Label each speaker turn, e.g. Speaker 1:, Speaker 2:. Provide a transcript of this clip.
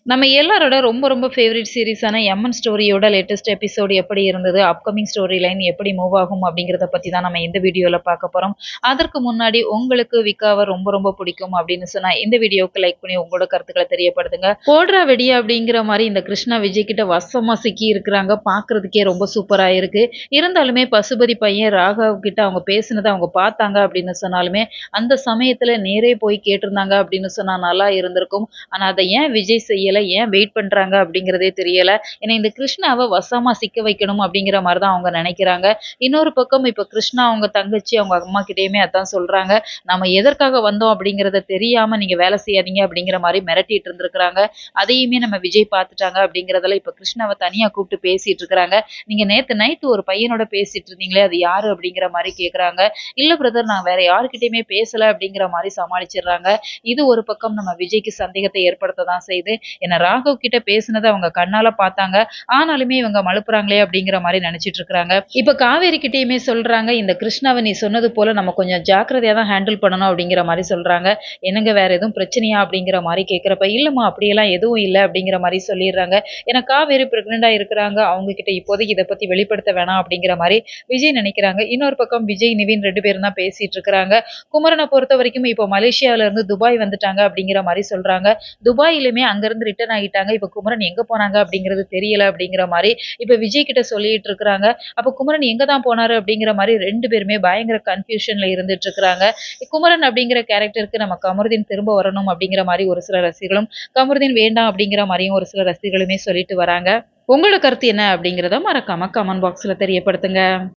Speaker 1: நம்ம எல்லாரோட ரொம்ப ரொம்ப ஃபேவரைட் சீரிஸான எம்என் ஸ்டோரியோட லேட்டஸ்ட் எபிசோட் எப்படி இருந்தது? அப்கமிங் ஸ்டோரி லைன் எப்படி மூவ் ஆகும்? அப்படிங்கிறத பத்தி தான் நம்ம இந்த வீடியோல பார்க்க போறோம். அதற்கு முன்னாடி உங்களுக்கு விக்காவ ரொம்ப ரொம்ப பிடிக்கும் அப்படின்னு சொன்னா, இந்த வீடியோவுக்கு லைக் பண்ணி உங்களோட கருத்துக்கள தெரியப்படுத்துங்க. "போடுறா வெடியா" அப்படிங்கிற மாரி இந்த கிருஷ்ணா விஜய் கிட்ட வசமா சிக்கி இருக்கிறாங்க. பார்க்கறதுக்கே ரொம்ப சூப்பரா இருக்கு. இருந்தாலுமே பசுபதி பையன் ராகவ் கிட்ட அவங்க பேசினத அவங்க பார்த்தாங்க அப்படின்னு சொன்னாலுமே, அந்த சமயத்துல நேரே போய் கேட்டிருந்தாங்க அப்படின்னு சொன்னா நல்லா இருந்திருக்கும். ஆனா அத ஏன் விஜய் செய்யல? ஏன் வெயிட் பண்றாங்க அப்படிங்கிறதே தெரியல. ஏன்னா இந்த கிருஷ்ணாவ வசமா சிக்க வைக்கணும் அப்படிங்கிற மாரி தான் அவங்க நெனைக்கிறாங்க. இன்னொரு பக்கம் இப்ப கிருஷ்ணா அவங்க தங்கச்சி, அவங்க அம்மா கிட்டயுமே அதான் சொல்றாங்க. "நம்ம எதற்காக வந்தோம் அப்படிங்கிறத தெரியாம நீங்க வேலை செய்யாதீங்க" அப்படிங்கிற மாரி மிரட்டிட்டு இருந்திருக்காங்க. அதையுமே நம்ம விஜய் பார்த்துட்டாங்க அப்படிங்கிறதால இப்ப கிருஷ்ணாவ தனியா கூப்பிட்டு பேசிட்டு இருக்காங்க. "நீங்க நேத்து நைட் ஒரு பையனோட பேசிட்டு இருந்தீங்களே, அது யாரு?" அப்படிங்கிற மாரி கேட்கறாங்க. "இல்ல பிரதர், நான் வேற யார்கிட்டயுமே பேசல" அப்படிங்கிற மாரி சமாளிச்சிடுறாங்க. இது ஒரு பக்கம் நம்ம விஜய்க்கு சந்தேகத்தை ஏற்படுத்த தான் செய்யுது. ஏன்னா ராகவ் கிட்ட பேசினத அவங்க கண்ணால பார்த்தாங்க. ஆனாலுமே இவங்க மழுப்புறாங்களே அப்படிங்கிற மாரி நெனச்சிட்டு இருக்காங்க. இப்ப காவேரி கிட்டயுமே சொல்றாங்க, "இந்த கிருஷ்ணாவ நீ சொன்னது போல நம்ம கொஞ்சம் ஜாக்கிரதையா தான் ஹேண்டில் பண்ணணும்" அப்படிங்கிற மாரி சொல்றாங்க. "என்னங்க வேற எதுவும் பிரச்சனையா?" அப்படிங்கிற மாரி கேட்கிறப்ப, "இல்லம்மா அப்படியெல்லாம் எதுவும் இல்ல" அப்படிங்கிற மாரி சொல்லிடுறாங்க. ஏன்னா காவேரி பிரெக்னன்ட்டா இருக்கிறாங்க. அவங்க கிட்ட இப்போதைக்கு இத பத்தி வெளிப்படுத்த வேணாம் அப்படிங்கிற மாரி விஜய் நெனைக்கிறாங்க. இன்னொரு பக்கம் விஜய், நிவின் 2 பேரும் தான் பேசிட்டு இருக்கிறாங்க. குமரன பொறுத்தவரைக்கும் இப்போ மலேசியால இருந்து துபாய் வந்துட்டாங்க அப்படிங்கிற மாரி சொல்றாங்க. துபாயிலுமே அங்கருந்து ரிட்டர்ன் ஆகிட்டாங்க. இப்ப குமரன் எங்க போனாங்க அப்படிங்கிறது தெரியல அப்படிங்கிற மாரி இப்ப விஜய் கிட்ட சொல்லிட்டு இருக்கிறாங்க. அப்ப குமரன் எங்க தான் போனாரு அப்படிங்கிற மாரி 2 பேருமே பயங்கர கன்ஃப்யூஷன்ல இருந்துட்டு இருக்கிறாங்க. குமரன் அப்படிங்கிற கேரக்டருக்கு நம்ம கமருதீன் திரும்ப வரணும் அப்படிங்கிற மாரி ஒரு சில ரசிகர்களும், கமருதீன் வேண்டாம் அப்படிங்கிற மாரியும் ஒரு சில ரசிகர்களுமே சொல்லிட்டு வராங்க. உங்களோட கருத்து என்ன அப்படிங்கிறத மறக்காம கமெண்ட் பாக்ஸ்ல தெரியப்படுத்துங்க.